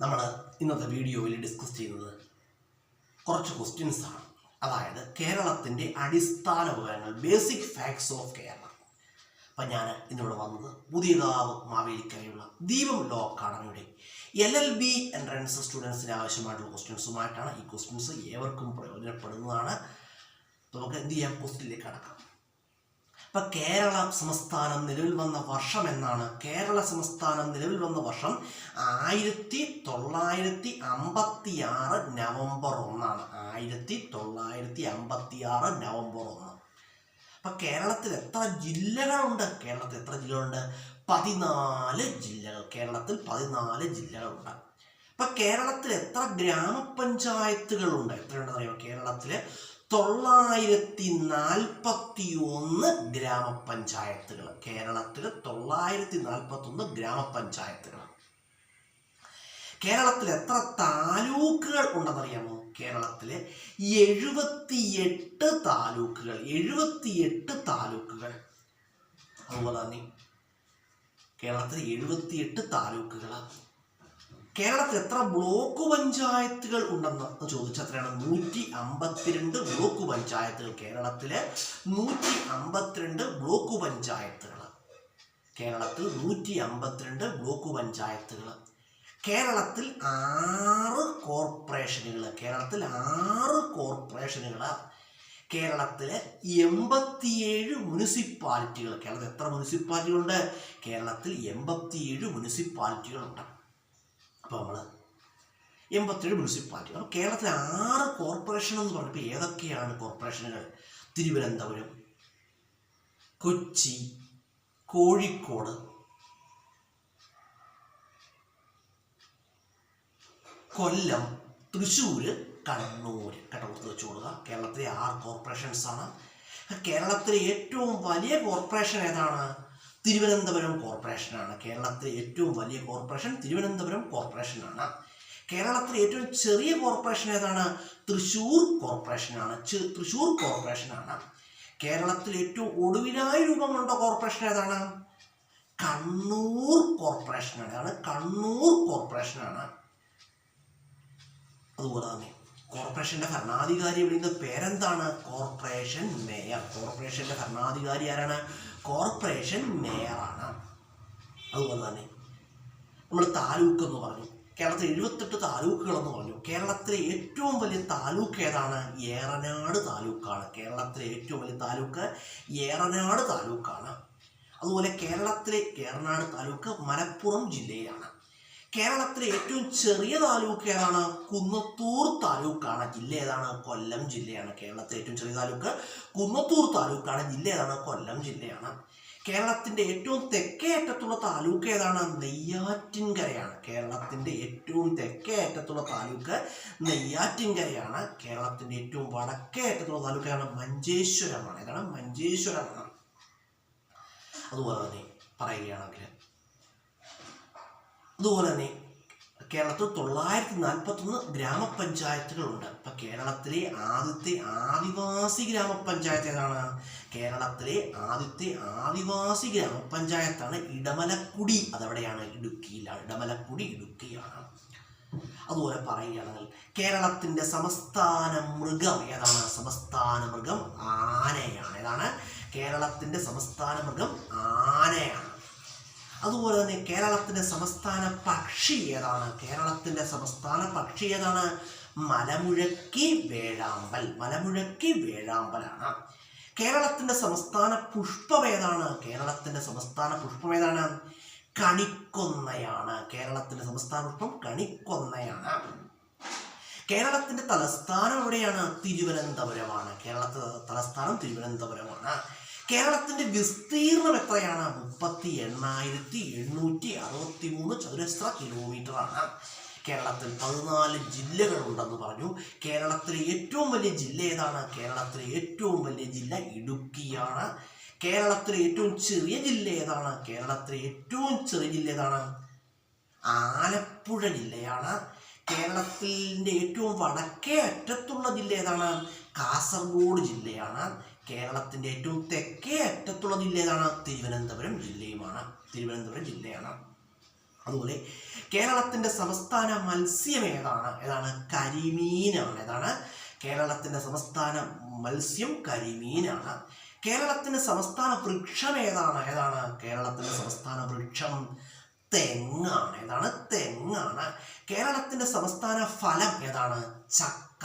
നമ്മൾ ഇന്നത്തെ വീഡിയോയിൽ ഡിസ്കസ് ചെയ്യുന്നത് കുറച്ച് ക്വസ്റ്റ്യൻസ് ആണ്. അതായത് കേരളത്തിൻ്റെ അടിസ്ഥാന വിവരങ്ങൾ, ബേസിക് ഫാക്ട്സ് ഓഫ് കേരള. അപ്പം ഞാൻ ഇന്നിവിടെ വന്നത് പുതിയകാവ് മാവേലിക്കരയുള്ള ദീപം ലോ അക്കാഡമിയുടെ LLB എൻട്രൻസ് സ്റ്റുഡൻസിന് ആവശ്യമായിട്ടുള്ള ക്വസ്റ്റ്യൻസുമായിട്ടാണ്. ഈ ക്വസ്റ്റ്യൻസ് ഏവർക്കും പ്രയോജനപ്പെടുന്നതാണ്. നമുക്ക് എന്ത് ചെയ്യാം, ക്വസ്റ്റ്യനിലേക്ക് കടക്കാം. ഇപ്പം കേരള സംസ്ഥാനം നിലവിൽ വന്ന വർഷം എന്നാണ്? കേരള സംസ്ഥാനം നിലവിൽ വന്ന വർഷം 1956 നവംബർ 1. 1956 നവംബർ 1. അപ്പം കേരളത്തിൽ എത്ര ജില്ലകളുണ്ട്? 14 ജില്ലകൾ. കേരളത്തിൽ 14 ജില്ലകളുണ്ട്. അപ്പം കേരളത്തിൽ എത്ര ഗ്രാമപഞ്ചായത്തുകളുണ്ട്? എത്രയുണ്ടെന്ന് അറിയാമോ? കേരളത്തിൽ 941 ഗ്രാമപഞ്ചായത്തുകൾ. കേരളത്തിൽ 941 ഗ്രാമപഞ്ചായത്തുകൾ. കേരളത്തിൽ എത്ര താലൂക്കുകൾ ഉണ്ടെന്നറിയാമോ? കേരളത്തിൽ 78 താലൂക്കുകൾ. 78 താലൂക്കുകൾ. അതുപോലെ തന്നെ കേരളത്തിൽ 78 താലൂക്കുകൾ. കേരളത്തിൽ എത്ര ബ്ലോക്ക് പഞ്ചായത്തുകൾ ഉണ്ടെന്ന് ചോദിച്ചാൽ എത്രയാണ്? 152 ബ്ലോക്ക് പഞ്ചായത്തുകൾ. കേരളത്തിൽ 152 ബ്ലോക്ക് പഞ്ചായത്തുകൾ. കേരളത്തിൽ 152 ബ്ലോക്ക് പഞ്ചായത്തുകൾ. കേരളത്തിൽ 6 കോർപ്പറേഷനുകൾ. കേരളത്തിൽ 6 കോർപ്പറേഷനുകൾ. കേരളത്തിൽ 87 മുനിസിപ്പാലിറ്റികൾ. കേരളത്തിൽ എത്ര മുനിസിപ്പാലിറ്റികളുണ്ട്? കേരളത്തിൽ 87 മുനിസിപ്പാലിറ്റികളുണ്ട്. അപ്പോൾ നമ്മൾ 87 മുനിസിപ്പാലിറ്റി. അപ്പോൾ കേരളത്തിൽ 6 കോർപ്പറേഷൻ എന്ന് പറഞ്ഞപ്പോൾ ഏതൊക്കെയാണ് കോർപ്പറേഷനുകൾ? തിരുവനന്തപുരം, കൊച്ചി, കോഴിക്കോട്, കൊല്ലം, തൃശ്ശൂർ, കണ്ണൂർ. കേട്ടോ, വെച്ച് കൊടുക്കുക. കേരളത്തിലെ 6 കോർപ്പറേഷൻസ് ആണ്. കേരളത്തിലെ ഏറ്റവും വലിയ കോർപ്പറേഷൻ ഏതാണ്? തിരുവനന്തപുരം കോർപ്പറേഷനാണ്. കേരളത്തിലെ ഏറ്റവും വലിയ കോർപ്പറേഷൻ തിരുവനന്തപുരം കോർപ്പറേഷനാണ്. കേരളത്തിലെ ഏറ്റവും ചെറിയ കോർപ്പറേഷൻ ഏതാണ്? തൃശ്ശൂർ കോർപ്പറേഷനാണ്. തൃശ്ശൂർ കോർപ്പറേഷനാണ്. കേരളത്തിൽ ഏറ്റവും ഒടുവിലായി രൂപം കൊണ്ട കോർപ്പറേഷൻ ഏതാണ്? കണ്ണൂർ കോർപ്പറേഷനാണ്. അതാണ് കണ്ണൂർ കോർപ്പറേഷനാണ്. അതുപോലെ തന്നെ കോർപ്പറേഷന്റെ ഭരണാധികാരി വിളിക്കുന്ന പേരെന്താണ്? Corporation mayor. കോർപ്പറേഷന്റെ ഭരണാധികാരി ആരാണ്? കോർപ്പറേഷൻ മേയറാണ്. അതുപോലെ തന്നെ നമ്മൾ താലൂക്ക് എന്ന് പറഞ്ഞു. കേരളത്തിൽ 78 താലൂക്കുകളെന്ന് പറഞ്ഞു. കേരളത്തിലെ ഏറ്റവും വലിയ താലൂക്ക് ഏതാണ്? ഏറനാട് താലൂക്കാണ്. കേരളത്തിലെ ഏറ്റവും വലിയ താലൂക്ക് ഏറനാട് താലൂക്കാണ്. അതുപോലെ കേരളത്തിലെ ഏറനാട് താലൂക്ക് മലപ്പുറം ജില്ലയിലാണ്. കേരളത്തിലെ ഏറ്റവും ചെറിയ താലൂക്ക് ഏതാണ്? കുന്നത്തൂർ താലൂക്കാണ്. ജില്ല ഏതാണ്? കൊല്ലം ജില്ലയാണ്. കേരളത്തിലെ ഏറ്റവും ചെറിയ താലൂക്ക് കുന്നത്തൂർ താലൂക്കാണ്. ജില്ല ഏതാണ്? കൊല്ലം ജില്ലയാണ്. കേരളത്തിൻ്റെ ഏറ്റവും തെക്കേ അറ്റത്തുള്ള താലൂക്ക് ഏതാണ്? നെയ്യാറ്റിൻകരയാണ്. കേരളത്തിൻ്റെ ഏറ്റവും തെക്കേ അറ്റത്തുള്ള താലൂക്ക് നെയ്യാറ്റിൻകരയാണ്. കേരളത്തിൻ്റെ ഏറ്റവും വടക്കേ അറ്റത്തുള്ള താലൂക്ക് ഏതാണ്? മഞ്ചേശ്വരമാണ്. ഏതാണ്? മഞ്ചേശ്വരമാണ്. അതുപോലെ തന്നെ പറയുകയാണെങ്കിൽ അതുപോലെ തന്നെ കേരളത്തിൽ 941 ഗ്രാമപഞ്ചായത്തുകളുണ്ട്. അപ്പം കേരളത്തിലെ ആദ്യത്തെ ആദിവാസി ഗ്രാമപഞ്ചായത്ത് ഏതാണ്? കേരളത്തിലെ ആദ്യത്തെ ആദിവാസി ഗ്രാമപഞ്ചായത്താണ് ഇടമലക്കുടി. അതെവിടെയാണ്? ഇടുക്കിയിലാണ്. ഇടമലക്കുടി ഇടുക്കിയാണ്. അതുപോലെ പറയുകയാണെങ്കിൽ കേരളത്തിൻ്റെ സംസ്ഥാന മൃഗം ഏതാണ്? സംസ്ഥാന മൃഗം ആനയാണ്. ഏതാണ്? കേരളത്തിൻ്റെ സംസ്ഥാന മൃഗം ആനയാണ്. അതുപോലെ തന്നെ കേരളത്തിൻ്റെ സംസ്ഥാന പക്ഷി ഏതാണ്? കേരളത്തിൻ്റെ സംസ്ഥാന പക്ഷി ഏതാണ്? മലമുഴക്കി വേഴാമ്പൽ. മലമുഴക്കി വേഴാമ്പലാണ്. കേരളത്തിൻ്റെ സംസ്ഥാന പുഷ്പം ഏതാണ്? കേരളത്തിൻ്റെ സംസ്ഥാന പുഷ്പം ഏതാണ്? കണിക്കൊന്നയാണ്. കേരളത്തിൻ്റെ സംസ്ഥാന പുഷ്പം കണിക്കൊന്നയാണ്. കേരളത്തിൻ്റെ തലസ്ഥാനം എവിടെയാണ്? തിരുവനന്തപുരമാണ്. കേരളത്തിലെ തലസ്ഥാനം തിരുവനന്തപുരമാണ്. കേരളത്തിൻ്റെ വിസ്തീർണം എത്രയാണ്? 38,863 ചതുരശ്ര കിലോമീറ്ററാണ്. കേരളത്തിൽ 14 ജില്ലകളുണ്ടെന്ന് പറഞ്ഞു. കേരളത്തിലെ ഏറ്റവും വലിയ ജില്ല ഏതാണ്? കേരളത്തിലെ ഏറ്റവും വലിയ ജില്ല ഇടുക്കിയാണ്. കേരളത്തിലെ ഏറ്റവും ചെറിയ ജില്ല ഏതാണ്? കേരളത്തിലെ ഏറ്റവും ചെറിയ ജില്ല ഏതാണ്? ആലപ്പുഴ ജില്ലയാണ്. കേരളത്തിൻ്റെ ഏറ്റവും വടക്കേ അറ്റത്തുള്ള ജില്ല ഏതാണ്? കാസർഗോഡ് ജില്ലയാണ്. കേരളത്തിൻ്റെ ഏറ്റവും തെക്കേ അറ്റത്തുള്ള ജില്ല ഏതാണ്? തിരുവനന്തപുരം ജില്ലയാണ്. അതുപോലെ കേരളത്തിൻ്റെ സംസ്ഥാന മത്സ്യം ഏതാണ്? കരിമീനാണ്. കേരളത്തിൻ്റെ സംസ്ഥാന മത്സ്യം കരിമീനാണ്. കേരളത്തിൻ്റെ സംസ്ഥാന വൃക്ഷം ഏതാണ്? കേരളത്തിൻ്റെ സംസ്ഥാന വൃക്ഷം തെങ്ങാണ്. തെങ്ങാണ്. കേരളത്തിൻ്റെ സംസ്ഥാന ഫലം ചക്ക.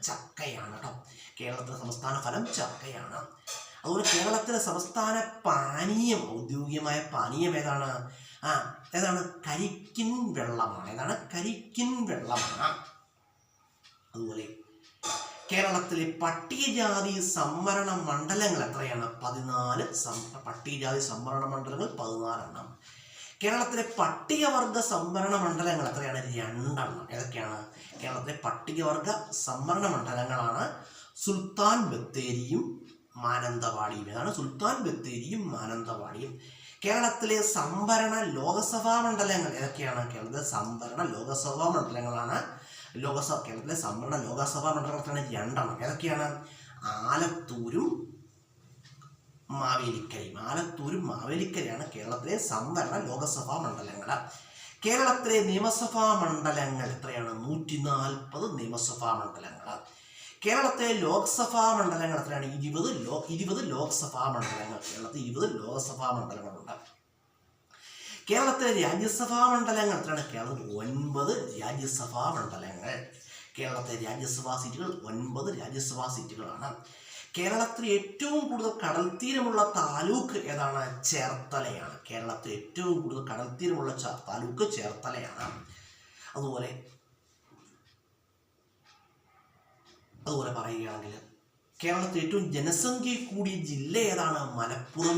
ചക്കയാണ് കേട്ടോ. കേരളത്തിൻ്റെ സംസ്ഥാന ഫലം ചക്കയാണ്. അതുപോലെ കേരളത്തിലെ സംസ്ഥാന പാനീയം, ഔദ്യോഗികമായ പാനീയം ഏതാണ്? കരിക്കിൻ വെള്ളമാണ്. കരിക്കിൻ വെള്ളമാണ്. അതുപോലെ കേരളത്തിലെ പട്ടികജാതി സംവരണ മണ്ഡലങ്ങൾ എത്രയാണ്? 14 പട്ടികജാതി സംവരണ മണ്ഡലങ്ങൾ 14 എണ്ണം. കേരളത്തിലെ പട്ടികവർഗ സംവരണ മണ്ഡലങ്ങൾ എത്രയാണ്? 2 എണ്ണം. ഏതൊക്കെയാണ്? കേരളത്തിലെ പട്ടികവർഗ സംവരണ മണ്ഡലങ്ങളാണ് സുൽത്താൻ ബത്തേരിയും മാനന്തവാടിയും. സുൽത്താൻ ബത്തേരിയും മാനന്തവാടിയും. കേരളത്തിലെ സംവരണ ലോകസഭാ മണ്ഡലങ്ങൾ ഏതൊക്കെയാണ്? കേരളത്തിലെ സംവരണ ലോകസഭാ മണ്ഡലങ്ങളാണ് കേരളത്തിലെ സംവരണ ലോകസഭാ മണ്ഡലങ്ങളാണ് 2 എണ്ണം. ഏതൊക്കെയാണ്? ആലത്തൂരും മാവേലിക്കരയാണ് കേരളത്തിലെ സംവരണ ലോകസഭാ മണ്ഡലങ്ങൾ. കേരളത്തിലെ നിയമസഭാ മണ്ഡലങ്ങൾ എത്രയാണ്? 140 നിയമസഭാ മണ്ഡലങ്ങൾ. കേരളത്തിലെ ലോക്സഭാ മണ്ഡലങ്ങൾ എത്രയാണ്? 20 ലോക്സഭാ മണ്ഡലങ്ങൾ. കേരളത്തിൽ 20 ലോക്സഭാ മണ്ഡലങ്ങളുണ്ട്. കേരളത്തിലെ രാജ്യസഭാ മണ്ഡലങ്ങൾ എത്രയാണ്? കേരളത്തിൽ 9 രാജ്യസഭാ മണ്ഡലങ്ങൾ. കേരളത്തിലെ രാജ്യസഭാ സീറ്റുകൾ 9 രാജ്യസഭാ സീറ്റുകളാണ്. കേരളത്തിൽ ഏറ്റവും കൂടുതൽ കടൽ തീരമുള്ള താലൂക്ക് ഏതാണ്? ചേർത്തലയാണ്. കേരളത്തിൽ ഏറ്റവും കൂടുതൽ കടൽ തീരമുള്ള താലൂക്ക് ചേർത്തലയാണ്. അതുപോലെ പറയുകയാണെങ്കിൽ കേരളത്തിൽ ഏറ്റവും ജനസംഖ്യ കൂടിയ ജില്ല ഏതാണ്? മലപ്പുറം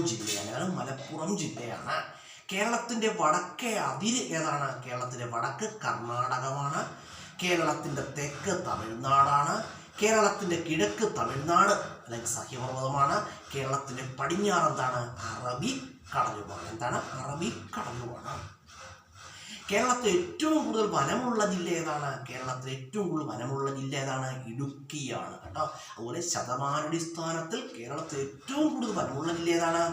ജില്ലയാണ്. കേരളത്തിൻ്റെ വടക്കേ അതിര് ഏതാണ്? കേരളത്തിൻ്റെ വടക്ക് കർണാടകമാണ്. കേരളത്തിൻ്റെ തെക്ക് തമിഴ്നാടാണ്. കേരളത്തിൻ്റെ കിഴക്ക് തമിഴ്നാട് അല്ലെങ്കിൽ സഹ്യപർവ്വതമാണ്. കേരളത്തിൻ്റെ പടിഞ്ഞാറ് അറബിക്കടലുമാണ്. അറബിക്കടലുമാണ്. കേരളത്തിൽ ഏറ്റവും കൂടുതൽ വനമുള്ള ജില്ല ഏതാണ്? കേരളത്തിൽ ഏറ്റവും കൂടുതൽ വനമുള്ള ജില്ല ഏതാണ്? ഇടുക്കിയാണ് കേട്ടോ. അതുപോലെ ശതമാനാടിസ്ഥാനത്തിൽ കേരളത്തിൽ ഏറ്റവും കൂടുതൽ വനമുള്ള ജില്ല ഏതാണ്?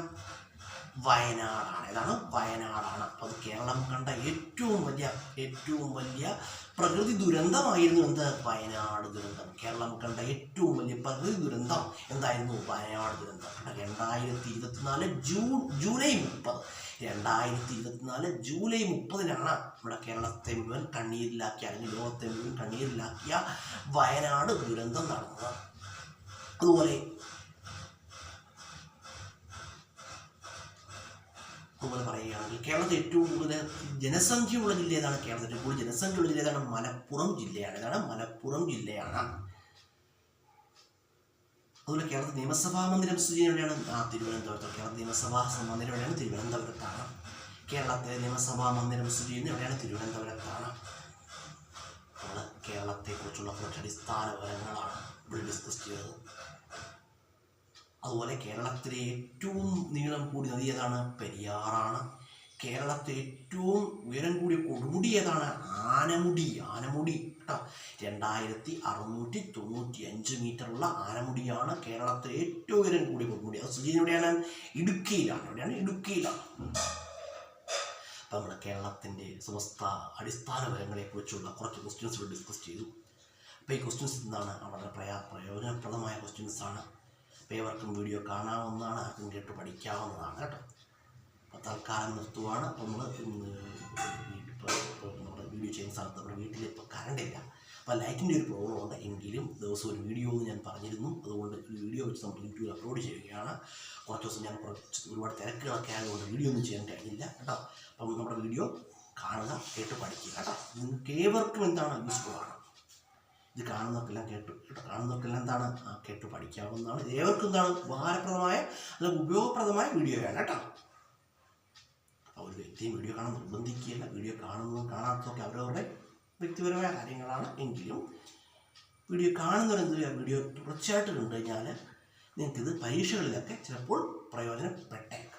വയനാടാണ്. വയനാടാണ്. അപ്പോൾ അത് കേരളം കണ്ട ഏറ്റവും വലിയ പ്രകൃതി ദുരന്തമായിരുന്നു വയനാട് ദുരന്തം. കേരളം കണ്ട ഏറ്റവും വലിയ പ്രകൃതി ദുരന്തം എന്തായിരുന്നു? വയനാട് ദുരന്തം. 2024 ജൂലൈ 30 ജൂലൈ 30-നാണ് നമ്മുടെ കേരളത്തെ മുഴുവൻ കണ്ണീരിലാക്കിയ അല്ലെങ്കിൽ ലോകത്തെ മുഴുവൻ കണ്ണീരിലാക്കിയ വയനാട് ദുരന്തം നടന്നത്. അതുപോലെ പറയുകയാണെങ്കിൽ കേരളത്തിൽ ഏറ്റവും കൂടുതൽ ജനസംഖ്യയുള്ള ജില്ല ഏതാണ്? കേരളത്തിൽ ഏറ്റവും കൂടുതൽ ജനസംഖ്യയുള്ള ജില്ല ഏതാണ്? മലപ്പുറം ജില്ലയാണ്. അതുപോലെ കേരളത്തിൽ നിയമസഭാ മന്ദിരം സ്ഥിതി എവിടെയാണ്? തിരുവനന്തപുരത്ത്. കേരളത്തിൽ നിയമസഭാ മന്ദിരം എവിടെയാണ്? തിരുവനന്തപുരത്താണ്. കേരളത്തിലെ നിയമസഭാ മന്ദിരം സ്ഥിതി ചെയ്യുന്നത് എവിടെയാണ്? തിരുവനന്തപുരത്താണ്. നമ്മൾ കേരളത്തെക്കുറിച്ചുള്ള കുറച്ച് അടിസ്ഥാന വിവരങ്ങളാണ് ഇവിടെ ഡിസ്കസ് ചെയ്തത്. അതുപോലെ കേരളത്തിലെ ഏറ്റവും നീളം കൂടിയ നദി ഏതാണ്? പെരിയാറാണ്. കേരളത്തിലെ ഏറ്റവും ഉയരം കൂടിയ കൊടുമുടി ഏതാണ്? ആനമുടി കേട്ടോ. 2695 മീറ്ററുള്ള ആനമുടിയാണ് കേരളത്തിലെ ഏറ്റവും ഉയരം കൂടിയ കൊടുമുടി. അത് സ്ഥിതി എവിടെയാണ്? ഇടുക്കിയിലാണ്. അപ്പം നമ്മൾ കേരളത്തിൻ്റെ സമസ്ത അടിസ്ഥാന വിവരങ്ങളെക്കുറിച്ചുള്ള കുറച്ച് ക്വസ്റ്റ്യൻസ് ഇവിടെ ഡിസ്കസ് ചെയ്തു. അപ്പോൾ ഈ ക്വസ്റ്റ്യൻസ് എന്താണ്? വളരെ പ്രയോജനപ്രദമായ ക്വസ്റ്റ്യൻസാണ്. അപ്പോൾ ഏവർക്കും വീഡിയോ കാണാവുന്നതാണ്, ആർക്കും കേട്ട് പഠിക്കാവുന്നതാണ് കേട്ടോ. അപ്പോൾ തൽക്കാലം നിർത്തുവാണ്. അപ്പോൾ നമ്മൾ നമ്മുടെ വീഡിയോ ചെയ്യുന്ന സ്ഥലത്ത് നമ്മുടെ വീട്ടിൽ ഇപ്പോൾ കറണ്ടില്ല. അപ്പോൾ ലൈറ്റിൻ്റെ ഒരു പ്രോബ്ലം ഉണ്ട്. എങ്കിലും ദിവസം ഒരു വീഡിയോ എന്ന് ഞാൻ പറഞ്ഞിരുന്നു. അതുകൊണ്ട് വീഡിയോ വെച്ച് നമ്മൾ യൂട്യൂബിൽ അപ്ലോഡ് ചെയ്യുകയാണ്. കുറച്ച് ദിവസം ഞാൻ ഒരുപാട് തിരക്കുകളൊക്കെ ആയതുകൊണ്ട് വീഡിയോ ഒന്നും ചെയ്യാൻ കഴിഞ്ഞില്ല കേട്ടോ. അപ്പം നമ്മുടെ വീഡിയോ കാണുക, കേട്ട് പഠിക്കുക കേട്ടോ. നിങ്ങൾക്ക് ഏവർക്കും എന്താണ് യൂസ്ഫുൾ ആണ്. ഇത് കാണുന്നവർക്കെല്ലാം കാണുന്നവർക്കെല്ലാം എന്താണ് കേട്ട് പഠിക്കാവുന്നതാണ്. ഏവർക്കും എന്താണ് ഉപകാരപ്രദമായ അല്ലെങ്കിൽ ഉപയോഗപ്രദമായ വീഡിയോയാണ് കേട്ടോ. ഒരു വ്യക്തിയും വീഡിയോ കാണാൻ നിർബന്ധിക്കുകയില്ല. വീഡിയോ കാണുന്നതും കാണാത്തതൊക്കെ അവരവരുടെ വ്യക്തിപരമായ കാര്യങ്ങളാണ്. എങ്കിലും വീഡിയോ കാണുന്നവരെന്ത് വീഡിയോ തുടർച്ചയായിട്ട് കണ്ടു കഴിഞ്ഞാൽ നിങ്ങൾക്കിത് പരീക്ഷകളിലൊക്കെ ചിലപ്പോൾ പ്രയോജനപ്പെട്ടേക്കാം.